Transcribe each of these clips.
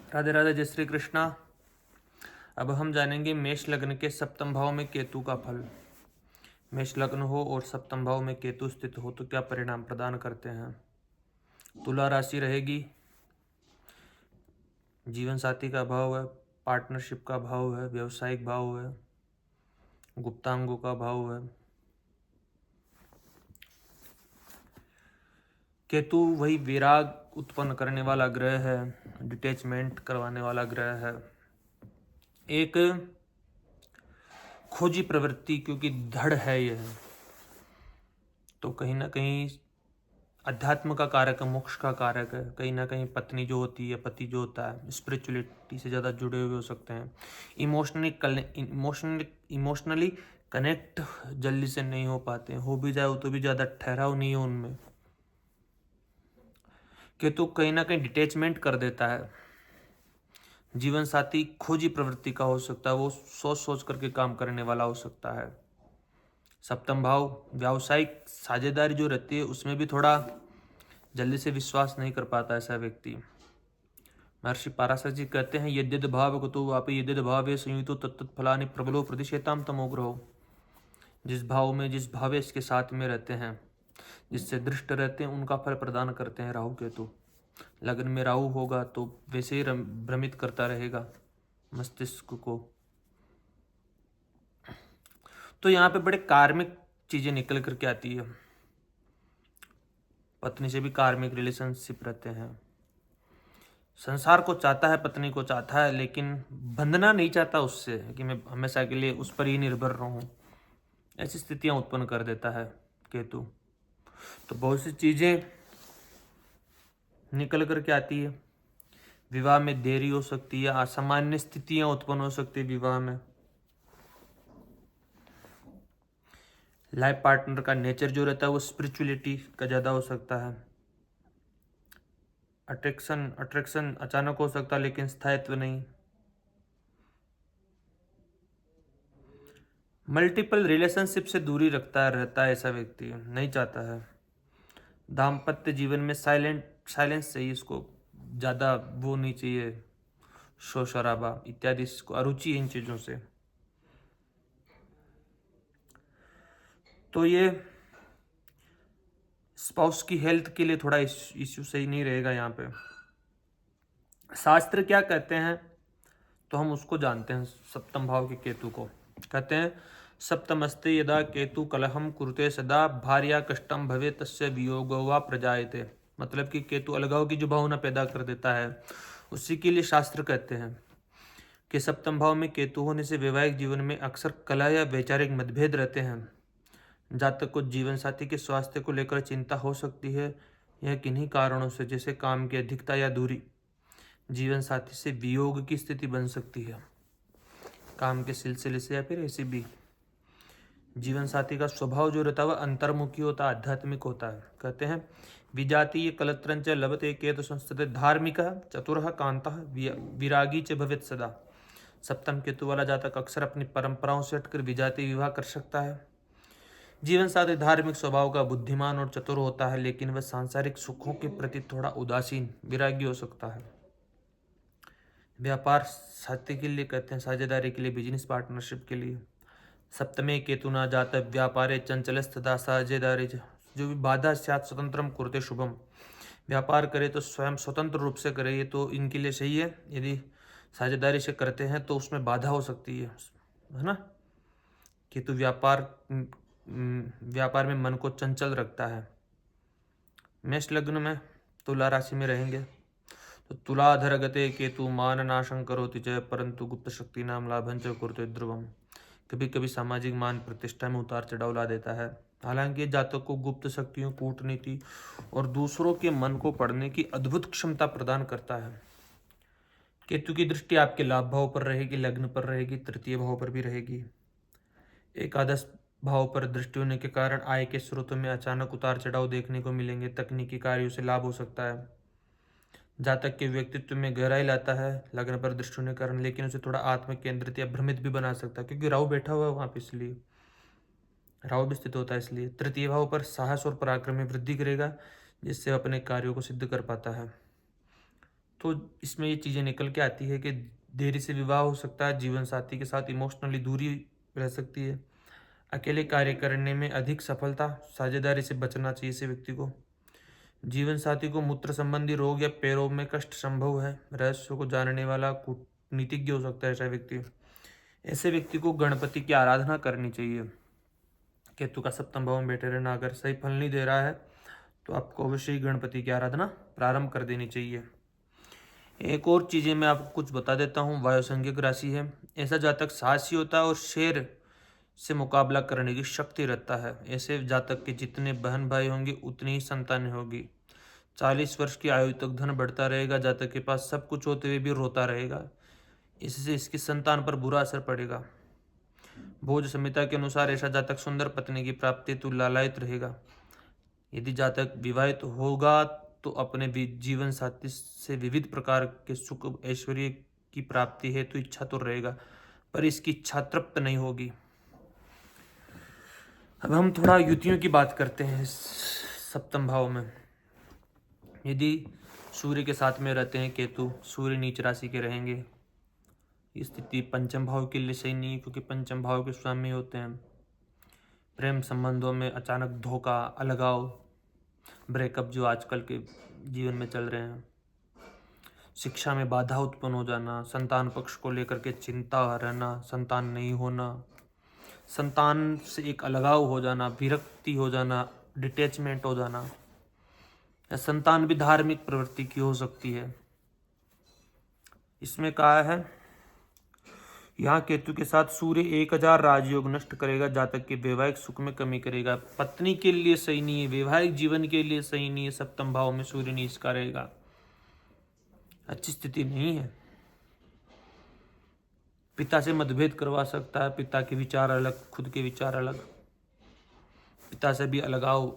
राधे राधे, जय श्री कृष्णा। अब हम जानेंगे मेष लग्न के सप्तम भाव में केतु का फल। मेष लग्न हो और सप्तम भाव में केतु स्थित हो तो क्या परिणाम प्रदान करते हैं। तुला राशि रहेगी, जीवन साथी का भाव है, पार्टनरशिप का भाव है, व्यवसायिक भाव है, गुप्तांगों का भाव है। केतु वही विराग उत्पन्न करने वाला ग्रह है, डिटैचमेंट करवाने वाला ग्रह है, एक खोजी प्रवृत्ति, क्योंकि धड़ है यह, तो कहीं ना कहीं अध्यात्म का कारक है, मोक्ष का कारक है। कहीं ना कहीं पत्नी जो होती है, पति जो होता है, स्पिरिचुअलिटी से ज़्यादा जुड़े हुए हो सकते हैं। इमोशनली कनेक्ट जल्दी से नहीं हो पाते हैं, हो भी जाए तो भी ज़्यादा ठहराव नहीं है उनमें। केतु कहीं ना कहीं डिटैचमेंट कर देता है। जीवन साथी खोजी प्रवृत्ति का हो सकता है, वो सोच सोच करके काम करने वाला हो सकता है। सप्तम भाव व्यावसायिक साझेदारी जो रहती है उसमें भी थोड़ा जल्दी से विश्वास नहीं कर पाता ऐसा व्यक्ति। महर्षि पाराशर जी कहते हैं, यद्यद भाव गतो वापि यद्यद भावे संयुतो तत्तत् फलानि प्रबलो प्रतिषेताम तमो ग्रहो। जिस भाव में, जिस भावेश के साथ में रहते हैं, जिससे दृष्ट रहते हैं, उनका फल प्रदान करते हैं राहु केतु। लग्न में राहु होगा तो वैसे ही भ्रमित करता रहेगा मस्तिष्क को। तो यहाँ पे बड़े कार्मिक चीजें निकल करके आती है। पत्नी से भी कार्मिक रिलेशनशिप रहते हैं। संसार को चाहता है, पत्नी को चाहता है, लेकिन बंधना नहीं चाहता उससे कि मैं हमेशा के लिए उस पर ही निर्भर रहूं। ऐसी स्थितियां उत्पन्न कर देता है केतु। तो बहुत सी चीजें निकल करके आती है। विवाह में देरी हो सकती है, असामान्य स्थितियां उत्पन्न हो सकती है विवाह में। लाइफ पार्टनर का नेचर जो रहता है वो स्पिरिचुअलिटी का ज़्यादा हो सकता है। अट्रैक्शन अचानक हो सकता है लेकिन स्थायित्व नहीं। मल्टीपल रिलेशनशिप से दूरी रहता है ऐसा व्यक्ति, नहीं चाहता है। दाम्पत्य जीवन में साइलेंस चाहिए इसको, ज़्यादा वो नहीं चाहिए, शोर शराबा इत्यादि। इसको अरुचि इन चीज़ों से। तो ये स्पाउस की हेल्थ के लिए थोड़ा इश्यू सही नहीं रहेगा यहाँ पे। शास्त्र क्या कहते हैं तो हम उसको जानते हैं। सप्तम भाव के केतु को कहते हैं, सप्तमस्ते यदा केतु कलहम कुरुते सदा भार्या कष्टम भवे तस्य वियोगो वा प्रजायते। मतलब कि केतु अलगाव की जो भावना पैदा कर देता है, उसी के लिए शास्त्र कहते हैं कि सप्तम भाव में केतु होने से वैवाहिक जीवन में अक्सर कलह या वैचारिक मतभेद रहते हैं। जातक को जीवन साथी के स्वास्थ्य को लेकर चिंता हो सकती है। यह किन्हीं कारणों से, जैसे काम की अधिकता या दूरी, जीवन साथी से वियोग की स्थिति बन सकती है, काम के सिलसिले से या फिर ऐसी भी। जीवन साथी का स्वभाव जो रहता है वह अंतर्मुखी होता है, आध्यात्मिक होता है। कहते हैं, विजातीय कलत्रंच लभते केतु संस्थित धार्मिक चतुर कांता विरागी च भवेत् सदा। सप्तम केतु वाला जातक अक्सर अपनी परंपराओं से हटकर विजातीय विवाह कर सकता है। जीवन साथी धार्मिक स्वभाव का, बुद्धिमान और चतुर होता है, लेकिन वह सांसारिक सुखों के प्रति थोड़ा उदासीन विरागी हो सकता है। व्यापार साथी के लिए कहते हैं, साझेदारी के लिए, बिजनेस पार्टनरशिप के लिए। सप्तमे केतुना जात व्यापारे चंचलस्तदा साझेदारी जो भी बाधा स्यात् स्वतंत्रम कुरुते शुभम। व्यापार करे तो स्वयं स्वतंत्र रूप से करे, ये तो इनके लिए सही है। यदि साझेदारी से करते हैं तो उसमें बाधा हो सकती है ना। केतु व्यापार में मन को चंचल रखता है। मेष लग्न में तुला राशि में रहेंगे तो तुलाधर गते केतु मान नाशं करोति च परंतु गुप्त शक्ति नाम लाभं च कुरुते ध्रुवम। कभी कभी सामाजिक मान प्रतिष्ठा में उतार चढ़ाव ला देता है। हालांकि जातक को गुप्त शक्तियों, कूटनीति और दूसरों के मन को पढ़ने की अद्भुत क्षमता प्रदान करता है। केतु की दृष्टि आपके लाभ भाव पर रहेगी, लग्न पर रहेगी, तृतीय भाव पर भी रहेगी। एकादश भाव पर दृष्टि होने के कारण आय के स्रोतों में अचानक उतार चढ़ाव देखने को मिलेंगे। तकनीकी कार्यों से लाभ हो सकता है। जातक के व्यक्तित्व में गहराई लाता है लग्न पर दृष्टि होने के कारण, लेकिन उसे थोड़ा आत्म केंद्रित या भ्रमित भी बना सकता है, क्योंकि राहु बैठा हुआ है वहां पे, इसलिए राहु भी स्थित होता है। इसलिए तृतीय भाव पर साहस और पराक्रम में वृद्धि करेगा, जिससे अपने कार्यों को सिद्ध कर पाता है। तो इसमें ये चीज़ें निकल के आती है कि देरी से विवाह हो सकता है, जीवन साथी के साथ इमोशनली दूरी रह सकती है, अकेले कार्य करने में अधिक सफलता, साझेदारी से बचना चाहिए ऐसे व्यक्ति को। जीवन साथी को मूत्र संबंधी रोग या पैरों में कष्ट संभव है, रहस्य को जानने वाला कूटनीतिज्ञ हो सकता है ऐसा व्यक्ति। ऐसे व्यक्ति को गणपति की आराधना करनी चाहिए। केतु का सप्तम भाव में बैठे रहना अगर सही फल नहीं दे रहा है तो आपको अवश्य ही गणपति की आराधना प्रारंभ कर देनी चाहिए। एक और चीज़ें मैं आपको कुछ बता देता हूँ। वायु संज्ञक राशि है, ऐसा जातक साहसी होता है और शेर से मुकाबला करने की शक्ति रखता है। ऐसे जातक के जितने बहन भाई होंगे उतनी ही संतानें होगी। 40 वर्ष की आयु तक धन बढ़ता रहेगा। जातक के पास सब कुछ होते हुए भी रोता रहेगा, इससे इसकी संतान पर बुरा असर पड़ेगा। भोज संहिता के अनुसार ऐसा जातक सुंदर पत्नी की प्राप्ति हेतु लालायित रहेगा। यदि जातक विवाहित होगा तो अपने जीवन साथी से विविध प्रकार के सुख ऐश्वर्य की प्राप्ति हेतु इच्छा तो रहेगा, पर इसकी इच्छा तृप्त नहीं होगी। अब हम थोड़ा युतियों की बात करते हैं। सप्तम भाव में यदि सूर्य के साथ में रहते हैं केतु, सूर्य नीच राशि के रहेंगे, स्थिति पंचम भाव के लिए सही नहीं है, क्योंकि पंचम भाव के स्वामी होते हैं। प्रेम संबंधों में अचानक धोखा, अलगाव, ब्रेकअप जो आजकल के जीवन में चल रहे हैं। शिक्षा में बाधा उत्पन्न हो जाना, संतान पक्ष को लेकर के चिंता रहना, संतान नहीं होना, संतान से एक अलगाव हो जाना, विरक्ति हो जाना, डिटैचमेंट हो जाना, या संतान भी धार्मिक प्रवृत्ति की हो सकती है। इसमें कहा है यहाँ केतु के साथ सूर्य 1000 राजयोग नष्ट करेगा, जातक के वैवाहिक सुख में कमी करेगा। पत्नी के लिए सही नहीं है, वैवाहिक जीवन के लिए सही नहीं है। सप्तम भाव में सूर्य नीच का रहेगा, अच्छी स्थिति नहीं है। पिता से मतभेद करवा सकता है, पिता के विचार अलग, खुद के विचार अलग, पिता से भी अलगाव।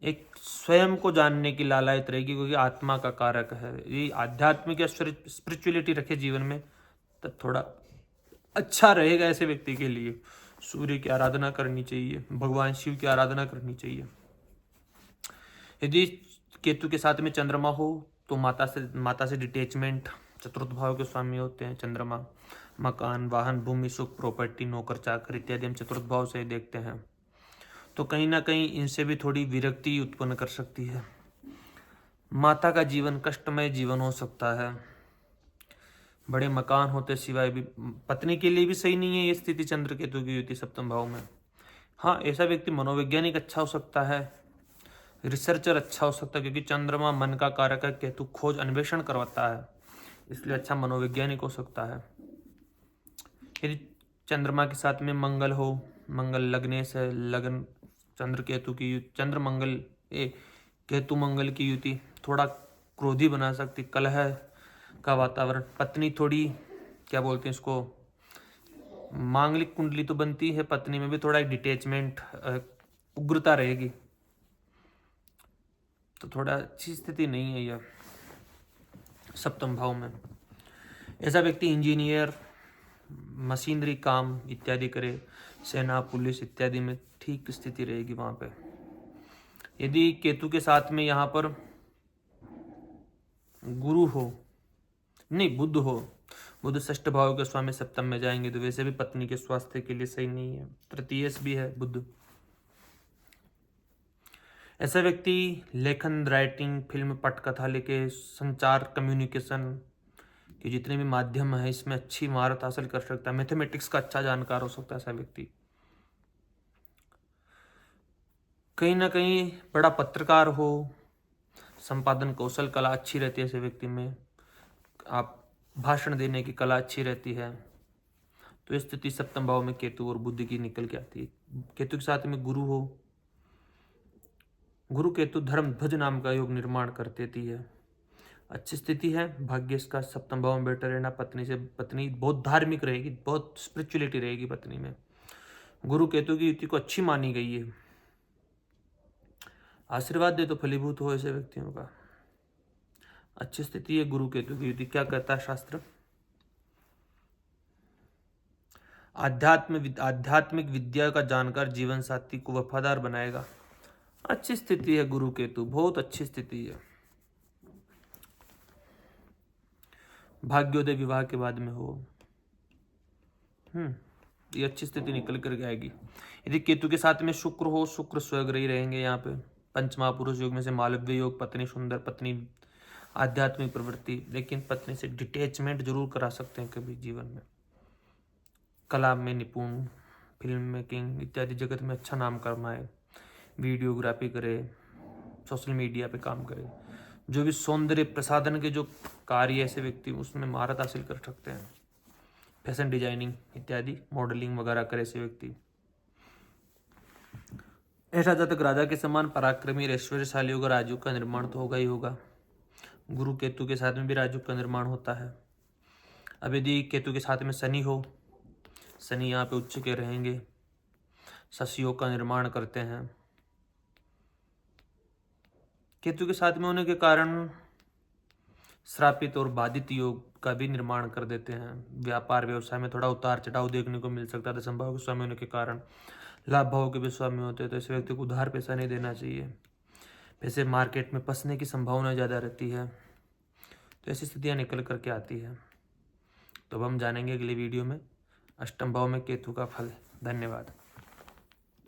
एक स्वयं को जानने की लालायत रहेगी, क्योंकि आत्मा का कारक है। ये आध्यात्मिक या स्पिरिचुअलिटी रखे जीवन में तब थोड़ा अच्छा रहेगा ऐसे व्यक्ति के लिए। सूर्य की आराधना करनी चाहिए, भगवान शिव की आराधना करनी चाहिए। यदि केतु के साथ में चंद्रमा हो तो माता से डिटैचमेंट, चतुर्थ भाव के स्वामी होते हैं चंद्रमा। मकान, वाहन, भूमि, सुख, प्रॉपर्टी, नौकर चाकर इत्यादि हम चतुर्थ भाव से देखते हैं, तो कहीं ना कहीं इनसे भी थोड़ी विरक्ति उत्पन्न कर सकती है। माता का जीवन कष्टमय जीवन हो सकता है। बड़े मकान होते सिवाय भी पत्नी के लिए भी सही नहीं है ये स्थिति चंद्र केतु की युति सप्तम भाव में। हाँ, ऐसा व्यक्ति मनोवैज्ञानिक अच्छा हो सकता है, रिसर्चर अच्छा हो सकता है, क्योंकि चंद्रमा मन का कारक है, केतु खोज अन्वेषण करवाता है, इसलिए अच्छा मनोवैज्ञानिक हो सकता है। यदि चंद्रमा के साथ में मंगल हो, मंगल लग्नेश है, लग्न चंद्र केतु की चंद्र मंगल केतु मंगल की युति थोड़ा क्रोधी बना सकती, कलह का वातावरण। पत्नी थोड़ी क्या बोलते हैं इसको, मांगलिक कुंडली तो बनती है, पत्नी में भी थोड़ा एक डिटैचमेंट, उग्रता रहेगी, तो थोड़ा अच्छी स्थिति नहीं है यह सप्तम भाव में। ऐसा व्यक्ति इंजीनियर, मशीनरी काम इत्यादि करे, सेना, पुलिस इत्यादि में ठीक स्थिति रहेगी वहां पे। यदि केतु के साथ में यहाँ पर गुरु हो, नहीं बुध हो, बुध षष्ठ भाव के स्वामी सप्तम में जाएंगे, तो वैसे भी पत्नी के स्वास्थ्य के लिए सही नहीं है। तृतीयस भी है बुध। ऐसा व्यक्ति लेखन, राइटिंग, फिल्म, पटकथा लेके संचार, कम्युनिकेशन के जितने भी माध्यम है इसमें अच्छी महारत हासिल कर सकता है। मैथमेटिक्स का अच्छा जानकार हो सकता है ऐसा व्यक्ति। कहीं ना कहीं बड़ा पत्रकार हो, संपादन कौशल कला अच्छी रहती है ऐसे व्यक्ति में, आप भाषण देने की कला अच्छी रहती है। तो इस स्थिति सप्तम भाव में केतु और बुध की निकल के आती है। केतु के साथ में गुरु हो, गुरु केतु धर्म ध्वज नाम का योग निर्माण कर देती है, अच्छी स्थिति है। भाग्य इसका सप्तम भाव में बैठा रहना, पत्नी बहुत धार्मिक रहेगी, बहुत स्पिरिचुअलिटी रहेगी पत्नी में। गुरु केतु की युति को अच्छी मानी गई है, आशीर्वाद दे तो फलीभूत हो ऐसे व्यक्तियों का। अच्छी स्थिति है गुरु केतु की युति। क्या कहता है शास्त्र, आध्यात्मिक विद्या का जानकार जीवन साथी को वफादार बनाएगा। अच्छी स्थिति है गुरु केतु, बहुत अच्छी स्थिति है। भाग्योदय विवाह के बाद में हो। ये अच्छी स्थिति निकल कर के आएगी। यदि केतु के साथ में शुक्र हो, शुक्र स्वग्रही रहेंगे यहाँ पे। पंचमहापुरुष योग में से मालव्य योग, पत्नी सुंदर, पत्नी आध्यात्मिक प्रवृत्ति, लेकिन पत्नी से डिटैचमेंट जरूर करा सकते हैं कभी जीवन में। कला में निपुण, फिल्म मेकिंग इत्यादि जगत में अच्छा नाम कमाए, वीडियोग्राफी करे, सोशल मीडिया पे काम करे, जो भी सौंदर्य प्रसाधन के जो कार्य ऐसे व्यक्ति उसमें महारत हासिल कर सकते हैं, फैशन डिजाइनिंग इत्यादि, मॉडलिंग वगैरह करे ऐसे व्यक्ति। ऐसा जातक राजा के समान पराक्रमी ऐश्वर्यशाली होगा। राजयोग का निर्माण तो होगा ही होगा। गुरु केतु के साथ में भी राजयोग का निर्माण होता है। अब यदि केतु के साथ में शनि हो, शनि यहाँ पे उच्च के रहेंगे, शशि योग का निर्माण करते हैं। केतु के साथ में होने के कारण श्रापित और बाधित योग का भी निर्माण कर देते हैं। व्यापार व्यवसाय में थोड़ा उतार चढ़ाव देखने को मिल सकता है। दशम भाव के स्वामी होने के कारण लाभ भाव के भी स्वामी होते हैं, तो ऐसे व्यक्ति को उधार पैसा नहीं देना चाहिए। पैसे मार्केट में फंसने की संभावना ज़्यादा रहती है, तो ऐसी स्थितियाँ निकल करके आती है। तो अब हम जानेंगे अगले वीडियो में अष्टम भाव में केतु का फल। धन्यवाद।